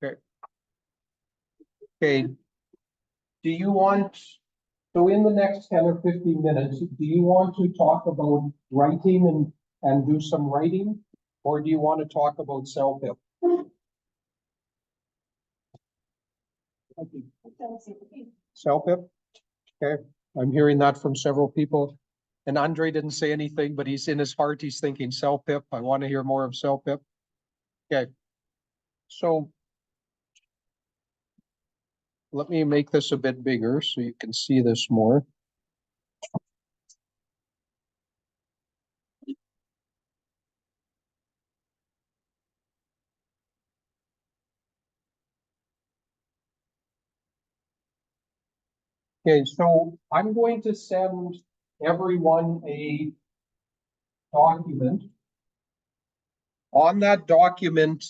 Okay. Okay. Do you want, so in the next 10 or 15 minutes, do you want to talk about writing and do some writing? Or do you want to talk about CELPIP? CELPIP? Okay. I'm hearing that from several people. And Andre didn't say anything, but he's in his heart, he's thinking CELPIP. I want to hear more of CELPIP. Okay. So let me make this a bit bigger so you can see this more. Okay, so I'm going to send everyone a document. On that document,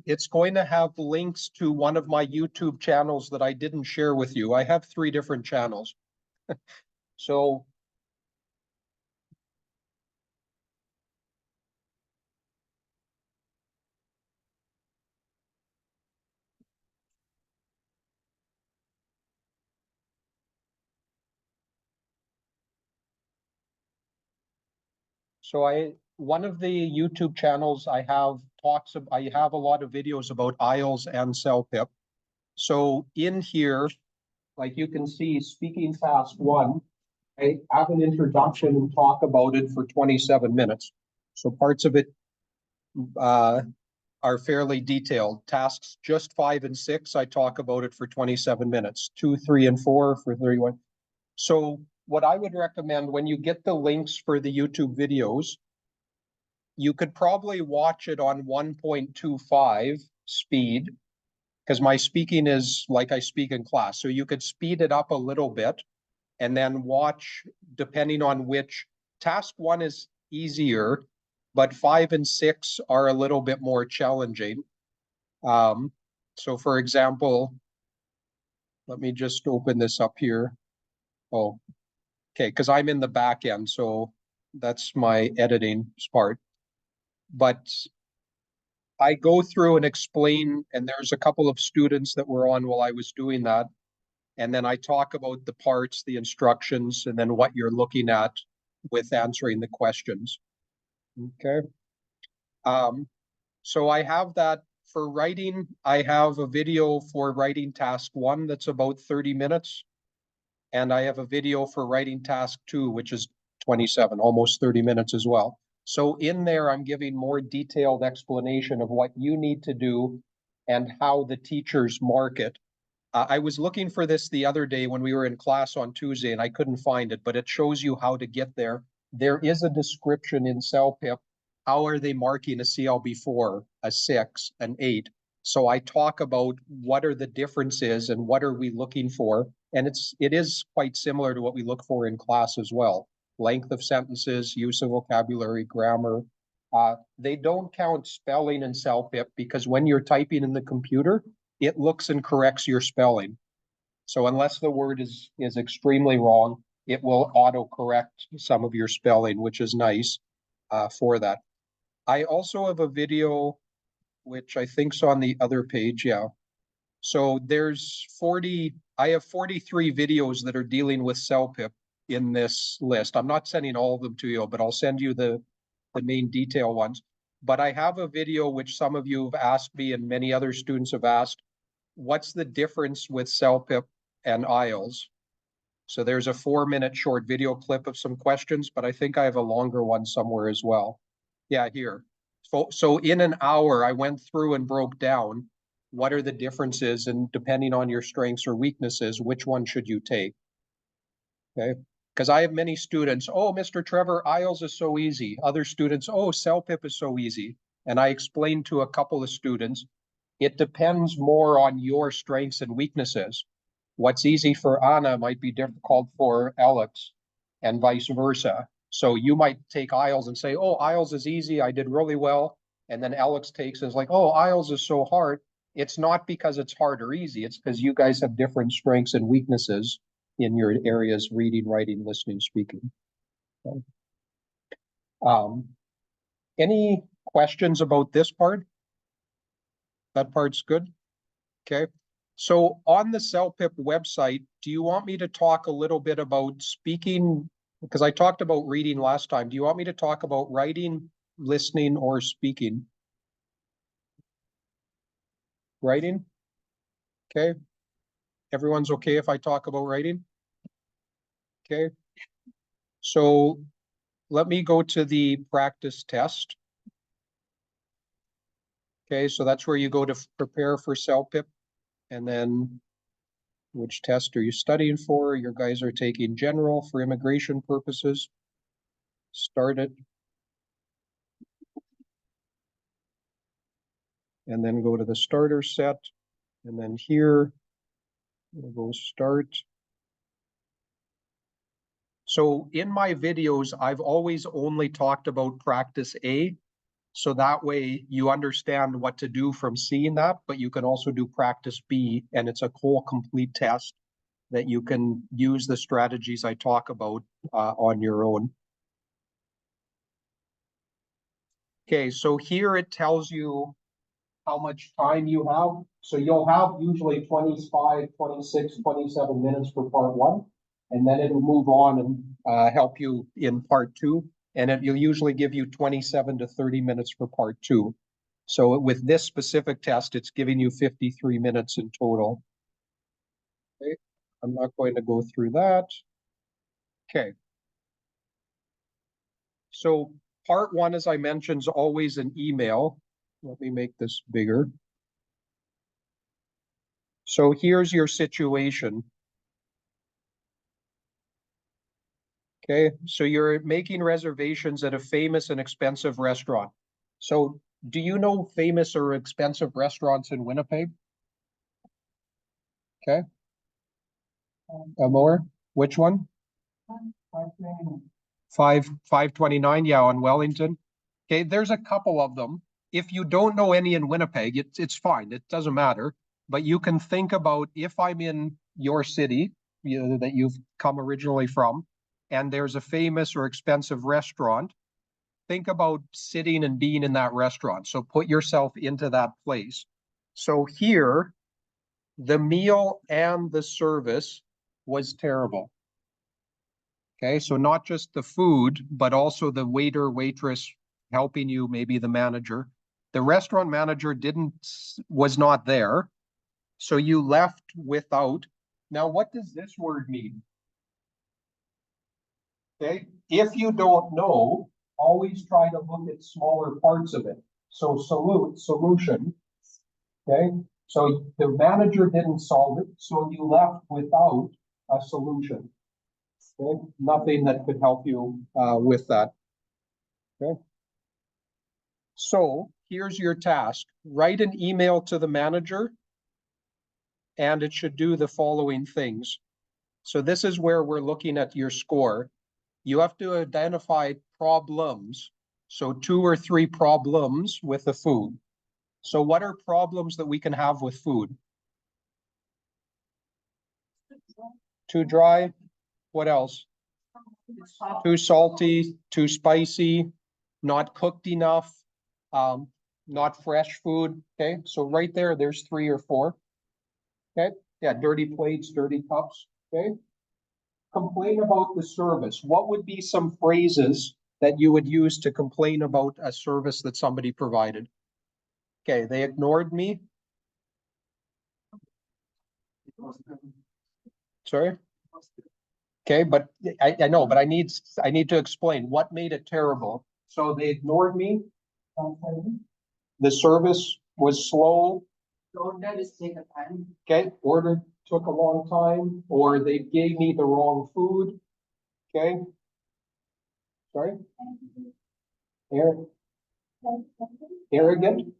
it's going to have links to one of my YouTube channels that I didn't share with you. I have 3 different channels. So one of the YouTube channels I have I have a lot of videos about IELTS and CELPIP. So in here, like you can see, speaking task 1, I have an introduction and talk about it for 27 minutes. So parts of it are fairly detailed. Tasks just 5 and 6, I talk about it for 27 minutes. 2, 3, and 4 for 31. So what I would recommend when you get the links for the YouTube videos, you could probably watch it on 1.25 speed, because my speaking is like I speak in class. So you could speed it up a little bit and then watch, depending on which. Task 1 is easier, but 5 and 6 are a little bit more challenging. So for example, let me just open this up here. Oh, okay, because I'm in the back end, so that's my editing part. But I go through and explain, and there's a couple of students that were on while I was doing that. And then I talk about the parts, the instructions, and then what you're looking at with answering the questions. Okay. So I have that for writing. I have a video for writing task 1 that's about 30 minutes. And I have a video for writing task 2, which is 27, almost 30 minutes as well. So in there, I'm giving more detailed explanation of what you need to do and how the teachers mark it. I was looking for this the other day when we were in class on Tuesday, and I couldn't find it, but it shows you how to get there. There is a description in CELPIP. How are they marking a CLB4, a 6, an 8? So I talk about what are the differences and what are we looking for. And it is quite similar to what we look for in class as well. Length of sentences, use of vocabulary, grammar. They don't count spelling in CELPIP because when you're typing in the computer, it looks and corrects your spelling. So unless the word is extremely wrong, it will auto-correct some of your spelling, which is nice for that. I also have a video, which I think's on the other page, yeah. So I have 43 videos that are dealing with CELPIP in this list. I'm not sending all of them to you, but I'll send you the main detail ones. But I have a video which some of you have asked me and many other students have asked, what's the difference with CELPIP and IELTS? So there's a 4-minute short video clip of some questions, but I think I have a longer one somewhere as well. Yeah, here. So in an hour, I went through and broke down what are the differences, and depending on your strengths or weaknesses, which one should you take? Okay. Because I have many students, oh, Mr. Trevor, IELTS is so easy. Other students, oh, CELPIP is so easy. And I explained to a couple of students, it depends more on your strengths and weaknesses. What's easy for Anna might be difficult for Alex, and vice versa. So you might take IELTS and say, oh, IELTS is easy, I did really well. And then Alex takes and is like, oh, IELTS is so hard. It's not because it's hard or easy. It's because you guys have different strengths and weaknesses in your areas, reading, writing, listening, speaking. So, any questions about this part? That part's good? Okay. So on the CELPIP website, do you want me to talk a little bit about speaking? Because I talked about reading last time. Do you want me to talk about writing, listening, or speaking? Writing? Okay. Everyone's okay if I talk about writing? Okay. So let me go to the practice test. Okay, so that's where you go to prepare for CELPIP. And then which test are you studying for? Your guys are taking general for immigration purposes. Start it. And then go to the starter set. And then here, we'll go start. So in my videos, I've always only talked about practice A. So that way you understand what to do from seeing that, but you can also do practice B, and it's a whole complete test that you can use the strategies I talk about on your own. Okay, so here it tells you how much time you have. So you'll have usually 25, 26, 27 minutes for part one, and then it'll move on and help you in part two. And it'll usually give you 27 to 30 minutes for part two. So with this specific test, it's giving you 53 minutes in total. Okay, I'm not going to go through that. Okay. So part one, as I mentioned, is always an email. Let me make this bigger. So here's your situation. Okay, so you're making reservations at a famous and expensive restaurant. So do you know famous or expensive restaurants in Winnipeg? Okay. More? Which one? 529, yeah, on Wellington. Okay, there's a couple of them. If you don't know any in Winnipeg, it's fine. It doesn't matter. But you can think about if I'm in your city, that you've come originally from, and there's a famous or expensive restaurant, think about sitting and being in that restaurant. So put yourself into that place. So here, the meal and the service was terrible. Okay, so not just the food, but also the waiter, waitress helping you, maybe the manager. The restaurant manager was not there. So you left without. Now, what does this word mean? Okay, if you don't know, always try to look at smaller parts of it. So solution. Okay, so the manager didn't solve it, so you left without a solution. Okay, nothing that could help you with that. Okay. So here's your task. Write an email to the manager, and it should do the following things. So this is where we're looking at your score. You have to identify problems. So 2 or 3 problems with the food. So what are problems that we can have with food? Too dry? What else? Too salty, too spicy, not cooked enough, not fresh food. Okay, so right there, there's 3 or 4. Okay, yeah, dirty plates, dirty cups. Okay, complain about the service. What would be some phrases that you would use to complain about a service that somebody provided? Okay, they ignored me. Sorry. Okay, but I know, but I need to explain what made it terrible. So they ignored me. The service was slow. Okay, order took a long time, or they gave me the wrong food. Okay. Sorry. Arrogant,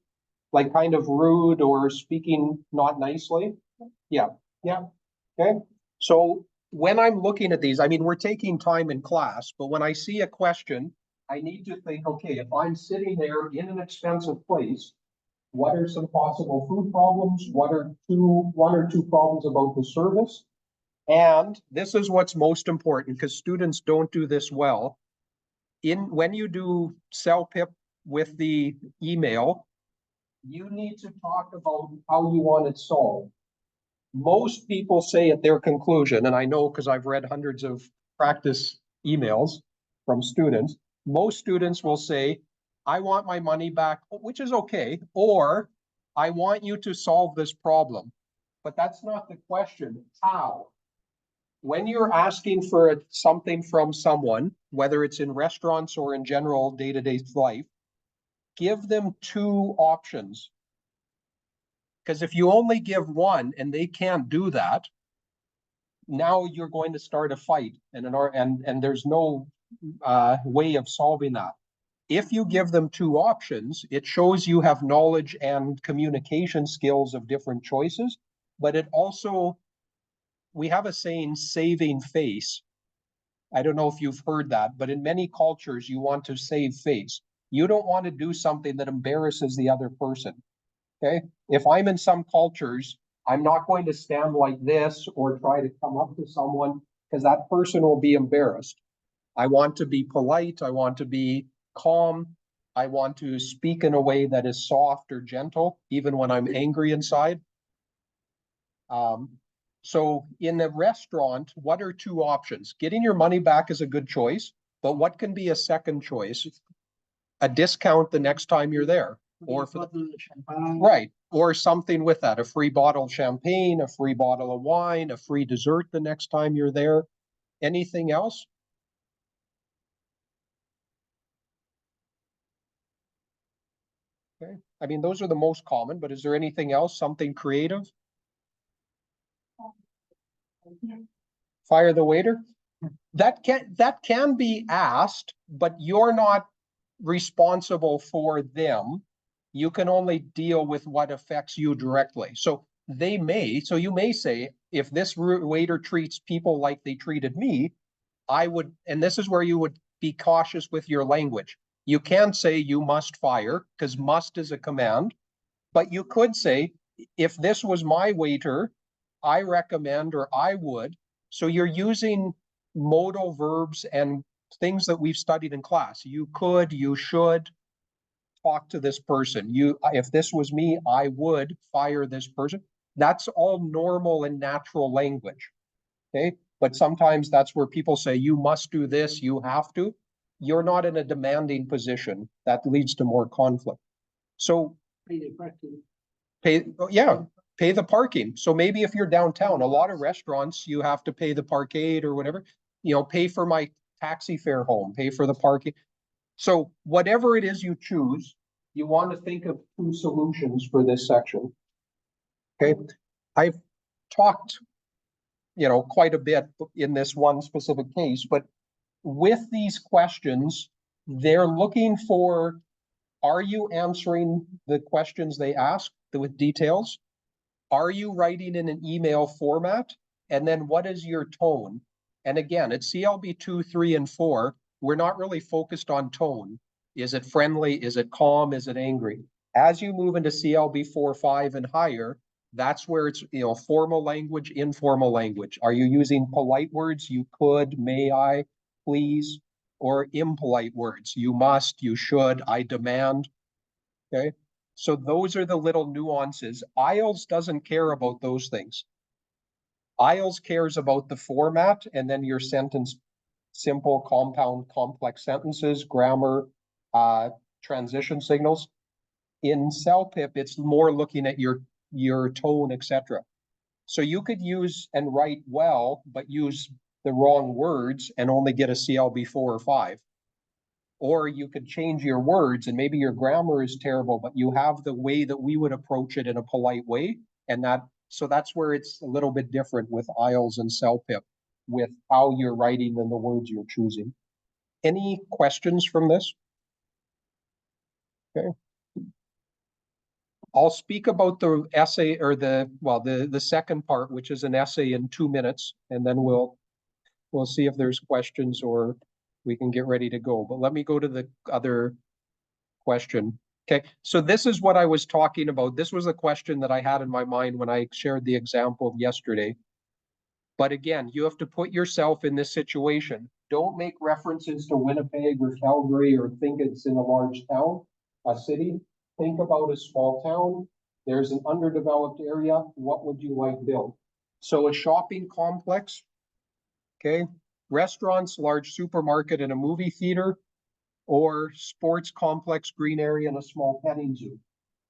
like kind of rude or speaking not nicely. Yeah. Yeah. Okay. So when I'm looking at these, I mean, we're taking time in class, but when I see a question, I need to think, okay, if I'm sitting there in an expensive place, what are some possible food problems? One or two problems about the service? And this is what's most important because students don't do this well. When you do CELPIP with the email, you need to talk about how you want it solved. Most people say at their conclusion, and I know because I've read hundreds of practice emails from students, most students will say, I want my money back, which is okay, or I want you to solve this problem. But that's not the question. How? When you're asking for something from someone, whether it's in restaurants or in general day-to-day life, give them two options. Because if you only give one and they can't do that, now you're going to start a fight, and there's no way of solving that. If you give them two options, it shows you have knowledge and communication skills of different choices, but it also, we have a saying, saving face. I don't know if you've heard that, but in many cultures, you want to save face. You don't want to do something that embarrasses the other person. Okay. If I'm in some cultures, I'm not going to stand like this or try to come up to someone because that person will be embarrassed. I want to be polite. I want to be calm. I want to speak in a way that is soft or gentle, even when I'm angry inside. So in a restaurant, what are two options? Getting your money back is a good choice, but what can be a second choice? A discount the next time you're there, or for right, or something with that, a free bottle of champagne, a free bottle of wine, a free dessert the next time you're there. Anything else? Okay. I mean, those are the most common, but is there anything else, something creative? Fire the waiter? That can be asked, but you're not responsible for them. You can only deal with what affects you directly. So you may say, if this waiter treats people like they treated me, I would, and this is where you would be cautious with your language. You can say you must fire because must is a command, but you could say, if this was my waiter, I recommend or I would. So you're using modal verbs and things that we've studied in class. You could, you should talk to this person. If this was me, I would fire this person. That's all normal and natural language. Okay. But sometimes that's where people say, you must do this, you have to. You're not in a demanding position. That leads to more conflict. So yeah, pay the parking. So maybe if you're downtown, a lot of restaurants, you have to pay the parkade or whatever, pay for my taxi fare home, pay for the parking. So whatever it is you choose, you want to think of two solutions for this section. Okay. I've talked, quite a bit in this one specific case, but with these questions, they're looking for, are you answering the questions they ask with details? Are you writing in an email format? And then what is your tone? And again, at CLB 2, 3, and 4, we're not really focused on tone. Is it friendly? Is it calm? Is it angry? As you move into CLB 4, 5, and higher, that's where it's, formal language, informal language. Are you using polite words? You could, may I, please, or impolite words? You must, you should, I demand. Okay. So those are the little nuances. IELTS doesn't care about those things. IELTS cares about the format and then your sentence, simple, compound, complex sentences, grammar, transition signals. In CELPIP, it's more looking at your tone, etc. So you could use and write well, but use the wrong words and only get a CLB 4 or 5. Or you could change your words and maybe your grammar is terrible, but you have the way that we would approach it in a polite way. And so that's where it's a little bit different with IELTS and CELPIP, with how you're writing and the words you're choosing. Any questions from this? Okay. I'll speak about the essay or the second part, which is an essay in 2 minutes, and then we'll see if there's questions or we can get ready to go. But let me go to the other question. Okay, so this is what I was talking about. This was a question that I had in my mind when I shared the example yesterday. But again, you have to put yourself in this situation. Don't make references to Winnipeg or Calgary or think it's in a large town, a city. think about a small town. There's an underdeveloped area. What would you like built? So a shopping complex, okay? Restaurants, large supermarket and a movie theater, or sports complex, green area and a small petting zoo.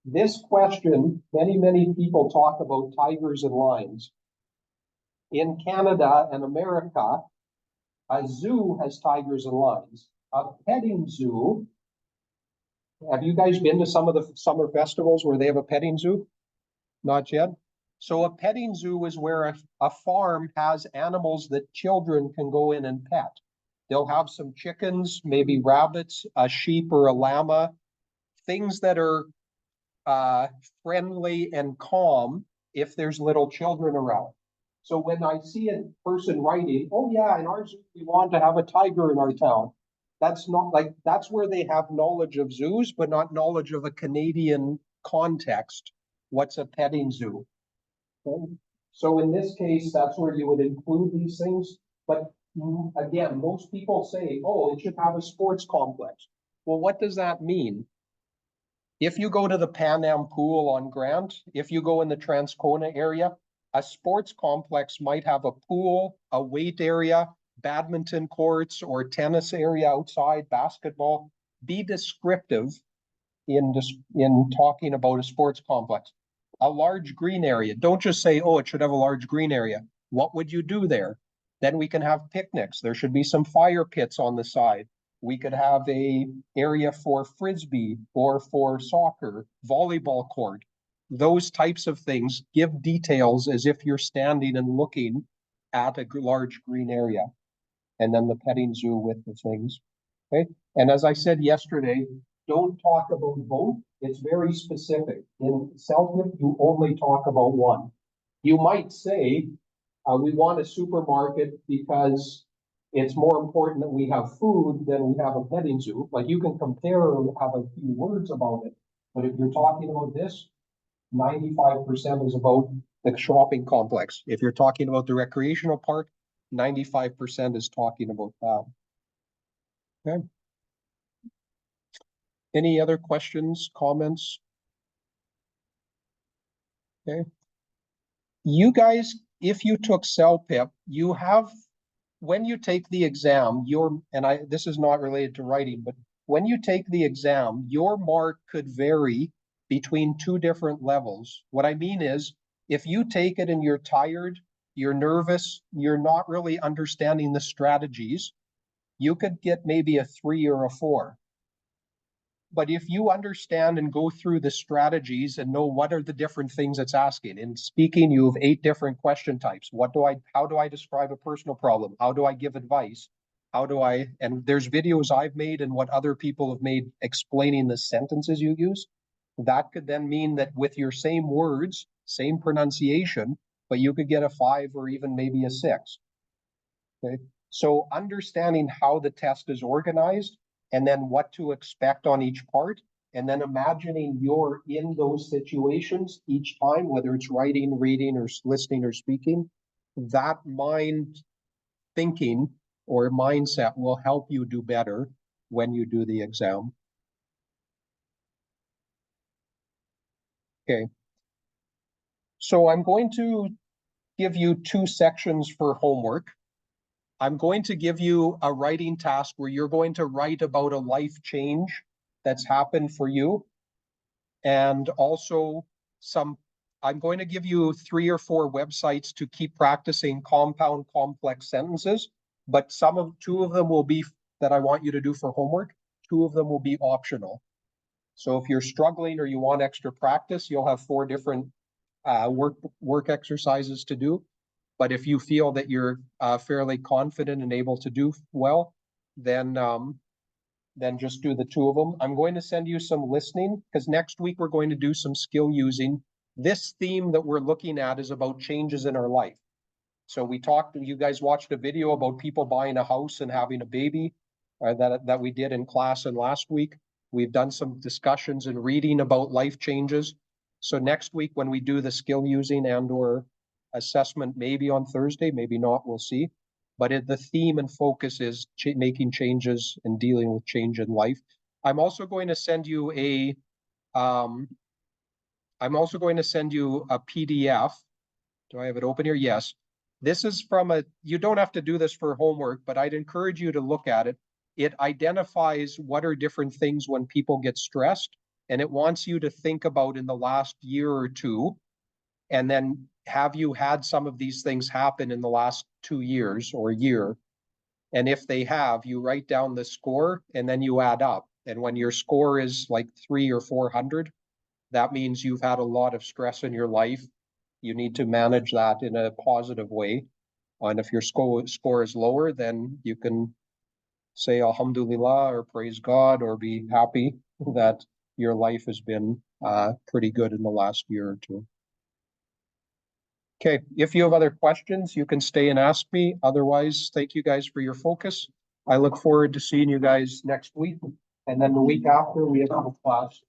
This question, many people talk about tigers and lions. In Canada and America, a zoo has tigers and lions. A petting zoo, have you guys been to some of the summer festivals where they have a petting zoo? Not yet. So a petting zoo is where a farm has animals that children can go in and pet. They'll have some chickens, maybe rabbits, a sheep or a llama, things that are friendly and calm if there's little children around. So when I see a person writing, oh yeah, in our zoo, we want to have a tiger in our town. That's not like, that's where they have knowledge of zoos, but not knowledge of a Canadian context. What's a petting zoo? Okay. So in this case, that's where you would include these things. But again, most people say, oh, it should have a sports complex. Well, what does that mean? If you go to the Pan Am pool on Grant, if you go in the Transcona area, a sports complex might have a pool, a weight area, badminton courts, or tennis area outside, basketball. Be descriptive in talking about a sports complex. A large green area. Don't just say, oh, it should have a large green area. What would you do there? Then we can have picnics. There should be some fire pits on the side. We could have a area for frisbee or for soccer, volleyball court. Those types of things give details as if you're standing and looking at a large green area. And then the petting zoo with the things. Okay. And as I said yesterday, don't talk about both. It's very specific. In CELPIP, you only talk about one. You might say, we want a supermarket because it's more important that we have food than we have a petting zoo. Like you can compare and have a few words about it. But if you're talking about this, 95% is about the shopping complex. If you're talking about the recreational park, 95% is talking about that. Okay. Any other questions, comments? Okay. You guys, if you took CELPIP, you have, when you take the exam, this is not related to writing, but when you take the exam, your mark could vary between two different levels. What I mean is, if you take it and you're tired, you're nervous, you're not really understanding the strategies, you could get maybe a 3 or a 4. But if you understand and go through the strategies and know what are the different things it's asking, in speaking, you have 8 different question types. How do I describe a personal problem? How do I give advice? And there's videos I've made and what other people have made explaining the sentences you use. That could then mean that with your same words, same pronunciation, but you could get a 5 or even maybe a 6. Okay. So understanding how the test is organized and then what to expect on each part, and then imagining you're in those situations each time, whether it's writing, reading, or listening or speaking, that mind thinking or mindset will help you do better when you do the exam. Okay. So I'm going to give you 2 sections for homework. I'm going to give you a writing task where you're going to write about a life change that's happened for you. And also I'm going to give you 3 or 4 websites to keep practicing compound complex sentences, but 2 of them will be that I want you to do for homework. 2 of them will be optional. So if you're struggling or you want extra practice, you'll have 4 different work exercises to do. But if you feel that you're fairly confident and able to do well, then just do the 2 of them. I'm going to send you some listening because next week we're going to do some skill using. This theme that we're looking at is about changes in our life. So you guys watched a video about people buying a house and having a baby that we did in class and last week. We've done some discussions and reading about life changes. So next week when we do the skill using and or assessment, maybe on Thursday, maybe not, we'll see. But the theme and focus is making changes and dealing with change in life. I'm also going to send you a I'm also going to send you a PDF. Do I have it open here? Yes. This is from you don't have to do this for homework, but I'd encourage you to look at it. It identifies what are different things when people get stressed, and it wants you to think about in the last year or two, and then have you had some of these things happen in the last 2 years or a year? And if they have, you write down the score and then you add up. And when your score is like 300 or 400, that means you've had a lot of stress in your life. You need to manage that in a positive way. And if your score is lower, then you can say Alhamdulillah or praise God or be happy that your life has been pretty good in the last year or two. Okay, if you have other questions, you can stay and ask me. Otherwise, thank you guys for your focus. I look forward to seeing you guys next week. And then the week after, we have a class.